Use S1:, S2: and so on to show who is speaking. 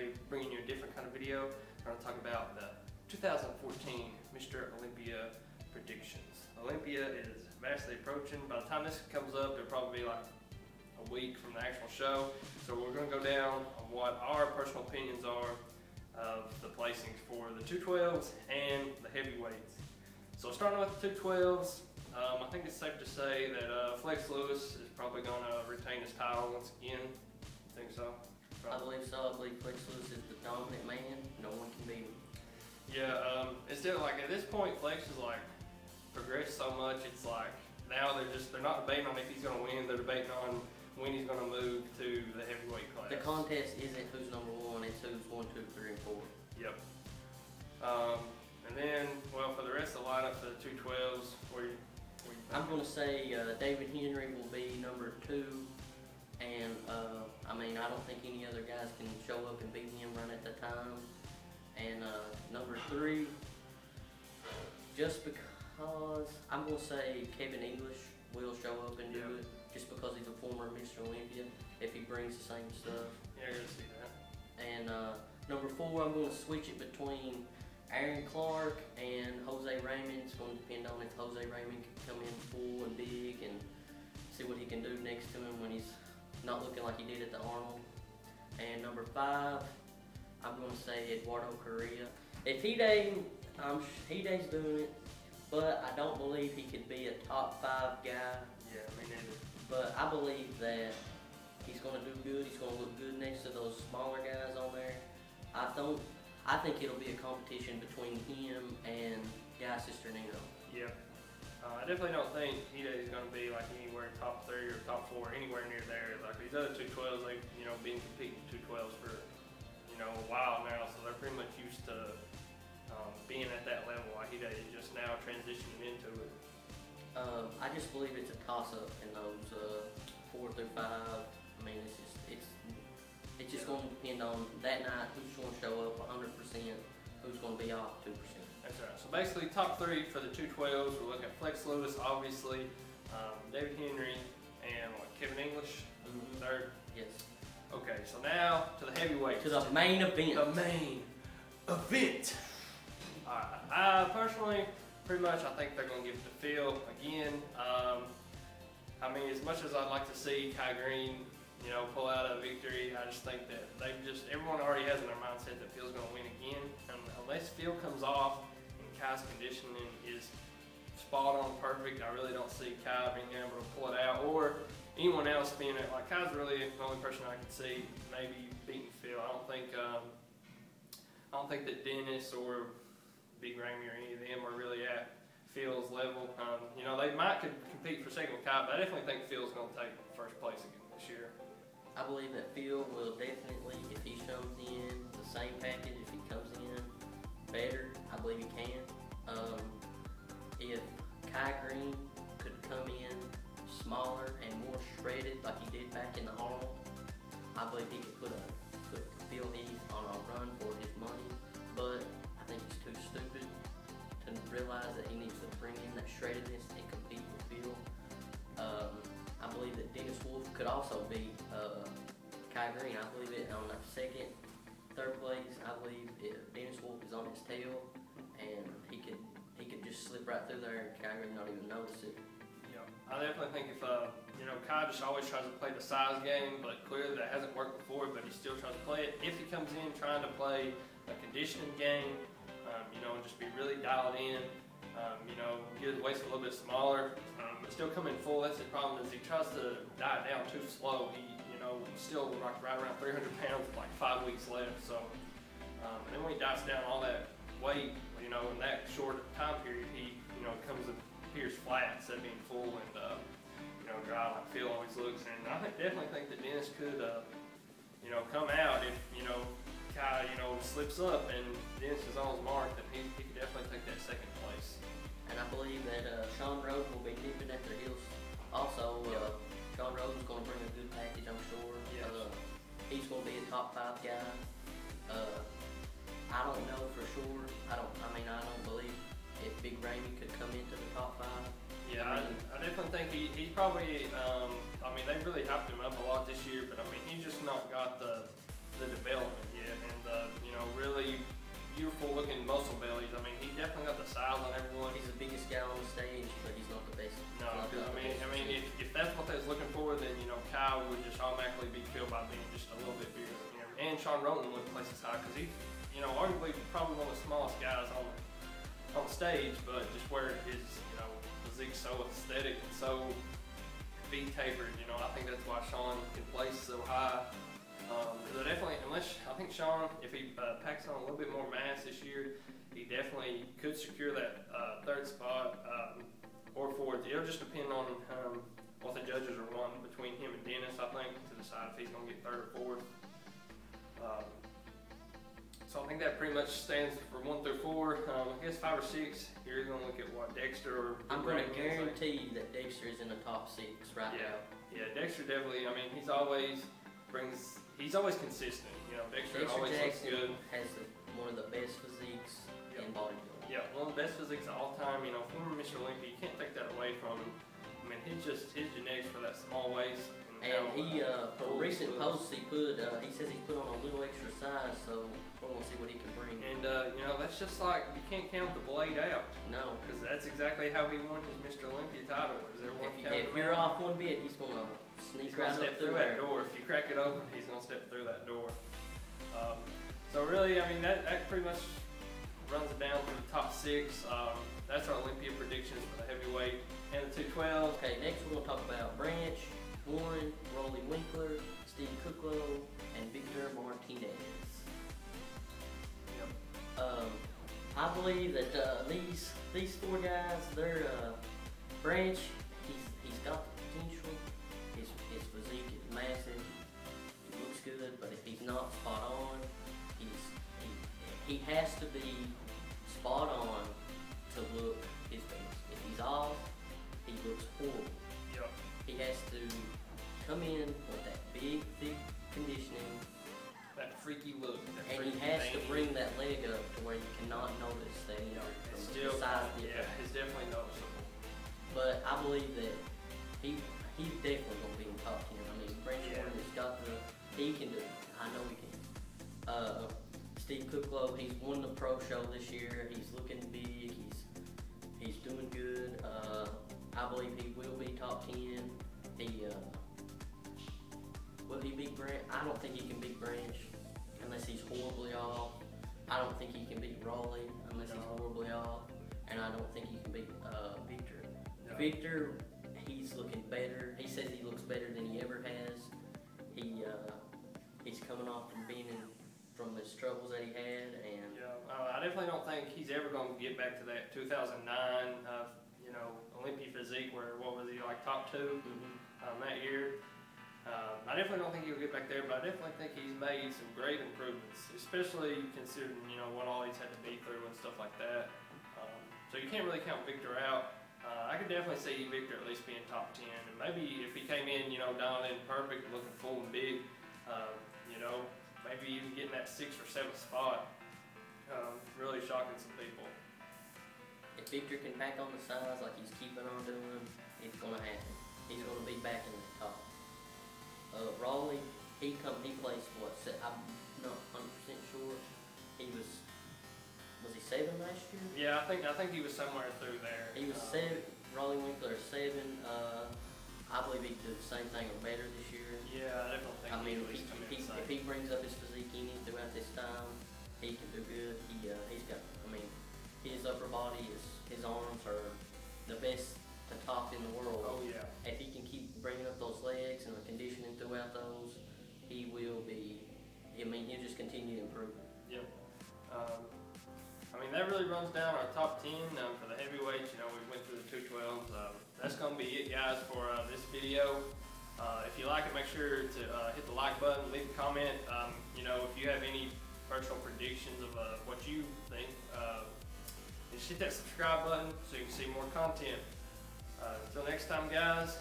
S1: today bringing you a different kind of video. We're going to talk about the 2014 Mr. Olympia predictions. Olympia is vastly approaching. By the time this comes up, it'll probably be like a week from the actual show. So we're going to go down on what our personal opinions are of the placings for the 212s and the heavyweights. So starting with the 212s, I think it's safe to say that Flex Lewis is probably going to retain his title once again. I think so.
S2: I believe so. I believe Flex Lewis is the dominant man. No one can beat him.
S1: Yeah, it's still like at this point, Flex is like progressed so much. It's like now they're not debating on if he's going to win. They're debating on when he's going to move to the heavyweight class.
S2: The contest isn't who's number one; it's who's 1, 2, 3, and 4.
S1: Yep. And then, well, for the rest of the lineup for the 212s,
S2: I'm going to say David Henry will be number 2, and I don't think any other guys can show up and beat him right at the time. And number 3, just because I'm going to say Kevin English will show up and do it, just because he's a former Mr. Olympia. If he brings the same stuff.
S1: Yeah, you're gonna see that.
S2: And number 4, I'm going to switch it between Aaron Clark and Jose Raymond. It's going to depend on if Jose Raymond can come in full and big and see what he can do next to him when he's not looking like he did at the Arnold. And number 5, I'm going to say Eduardo Correa. If Hiday's doing it, but I don't believe he could be a top 5 guy.
S1: Yeah, me neither.
S2: But I believe that he's going to do good. He's going to look good next to those smaller guys on there. I think it'll be a competition between him and Guy Cisternino.
S1: Yeah. I definitely don't think Hiday's going to be like anywhere top 3 or top 4, anywhere near there. Like these other 212s, they've been competing 212s for a while now, so they're pretty much used to being at that level. Like Hiday is just now transitioning into it.
S2: I just believe it's a toss-up in those 4 through 5. I mean, it's just going to depend on that night who's going to show up 100%, who's going to be off 2%.
S1: That's right. So basically, top 3 for the 212s. We're looking at Flex Lewis, obviously, David Henry, and Kevin English, third.
S2: Yes.
S1: Okay, so now to the heavyweights.
S2: To the main event.
S1: The main event. I personally, pretty much, I think they're going to give it to Phil again. I mean, as much as I'd like to see Kai Green, pull out a victory, I just think that everyone already has in their mindset that Phil's going to win again. And unless Phil comes off and Kai's conditioning is spot on perfect, I really don't see Kai being able to pull it out, or anyone else being it. Like Kai's really the only person I can see maybe beating Phil. I don't think that Dennis or Big Ramey or any of them are really at Phil's level. They might compete for second with Kai, but I definitely think Phil's going to take first place again this year.
S2: I believe that Phil will definitely, if he comes in the same package, if he comes in better, I believe he can. If Kai Green could come in smaller and more shredded like he did back in the Arnold, I believe he could put Phil Heath on a run for his money. But I think he's too stupid to realize that he needs to bring in that shreddedness and compete with Phil. I believe that Dennis Wolf could also beat Kai Green. I believe it on the second, third place. I believe Dennis Wolf is on his tail, and he could just slip right through there and Kai Green not even notice it.
S1: Yeah, I definitely think if Kai just always tries to play the size game, but clearly that hasn't worked before. But he still tries to play it. If he comes in trying to play a conditioning game, and just be really dialed in. Get his waist a little bit smaller, but still come in full. That's the problem, is he tries to diet down too slow. He, still like right around 300 pounds with like 5 weeks left. So, and then when he diets down all that weight, in that short time period, he, appears flat instead of being full and, dry like Phil always looks. And I definitely think that Dennis could, come out if, Kai, slips up and Dennis is on his mark, then he could definitely take that second place.
S2: And I believe that Sean Rhodes will be nipping at their heels. Also, Sean Rhodes is going to bring a good package, I'm sure.
S1: Yes.
S2: He's going to be a top 5 guy. I don't know for sure. I don't believe if Big Ramey could come into the top 5.
S1: Yeah, I definitely think he's probably, they really hyped him up a lot this year, but he's just not got the development yet. And muscle bellies. I mean, he definitely got the size on everyone.
S2: He's the biggest guy on the stage, but he's not the best.
S1: No, because I mean, if that's what they was looking for, then Kyle would just automatically be killed by being just a little bit bigger than him. And Sean Rowan would place his high because he, arguably probably one of the smallest guys on the stage, but just where his physique's so aesthetic and so V-tapered, I think that's why Sean can place so high. Because definitely, I think Sean, if he packs on a little bit more mass this year, he definitely could secure that third spot or fourth. It'll just depend on what the judges are wanting between him and Dennis, I think, to decide if he's going to get third or fourth. So I think that pretty much stands for 1 through 4. I guess 5 or 6, you're either going to look at what Dexter or
S2: I'm going to guarantee that Dexter is in the top 6 right now.
S1: Yeah, Dexter definitely. I mean, he's always consistent. Dexter always looks good.
S2: Has one of the best physiques in bodybuilding.
S1: Yeah, one of the best physiques of all time. Former Mr. Olympia, you can't take that away from him. I mean, his genetics for that small waist.
S2: And he, for recent posts, he says he put on a little extra size, so we're gonna see what he can bring.
S1: And that's just like, you can't count the blade out.
S2: No.
S1: Because that's exactly how he won his Mr. Olympia title.
S2: If you're off one bit, he's gonna sneak right up through
S1: that door. If you crack it open, he's gonna step through that door. So really, I mean, that pretty much runs it down to the top 6. That's our Olympia predictions for the heavyweight and the 212.
S2: Okay, next we're gonna talk about Branch, Warren, Rolly Winkler, Steve Cooklow, and Victor Martinez.
S1: Yep.
S2: I believe that these 4 guys, they're Branch. He's got the potential. His physique is massive. He looks good, but if he's not spot on, he has to be spot on to look his best. If he's off, he looks horrible.
S1: Yep.
S2: He has to come in with that big, thick conditioning.
S1: That freaky look.
S2: And he has to bring that leg up to where you cannot notice that
S1: it's
S2: still size difference.
S1: Yeah, it's definitely noticeable.
S2: But I believe that he's definitely going to be in the top 10. I mean, Branch Warren has got he can do it. I know he can. Steve Cooklow, he's won the pro show this year. He's looking big. He's doing good. I believe he will be top 10. Will he beat Branch? I don't think he can beat Branch unless he's horribly off. I don't think he can beat Raleigh unless he's horribly off. And I don't think he can beat Victor.
S1: No.
S2: Victor, he's looking better. He says he looks better than he ever has. He's coming off from his troubles that he had, and
S1: I definitely don't think he's ever going to get back to that 2009 Olympia physique where what was he, like top 2 that year. I definitely don't think he'll get back there, but I definitely think he's made some great improvements, especially considering what all he's had to be through and stuff like that. So you can't really count Victor out. I could definitely see Victor at least being top 10, and maybe if he came in dialed in perfect, looking full and big, maybe even getting that 6th or 7th spot, really shocking some people.
S2: If Victor can pack on the size like he's keeping on doing, it's going to happen. He's going to be back in the top. Raleigh, he placed what? I'm not 100% sure. Was he 7 last year?
S1: Yeah, I think he was somewhere through there.
S2: He was 7. Raleigh Winkler 7. I believe he could do the same thing or better this year.
S1: Yeah, I definitely think.
S2: I mean, if he brings up his physique any throughout this time, he can do good. He's got. I mean, his upper body, his arms are the best to top in the world.
S1: Oh yeah.
S2: If he can keep bringing up those legs and the conditioning throughout those, he will be. I mean, he'll just continue to improve.
S1: Yep. I mean, that really runs down our top 10 for the heavyweights. We went through the 212s. That's going to be it, guys, for this video. If you like it, make sure to hit the like button, leave a comment. If you have any personal predictions of what you think, just hit that subscribe button so you can see more content. Until next time, guys.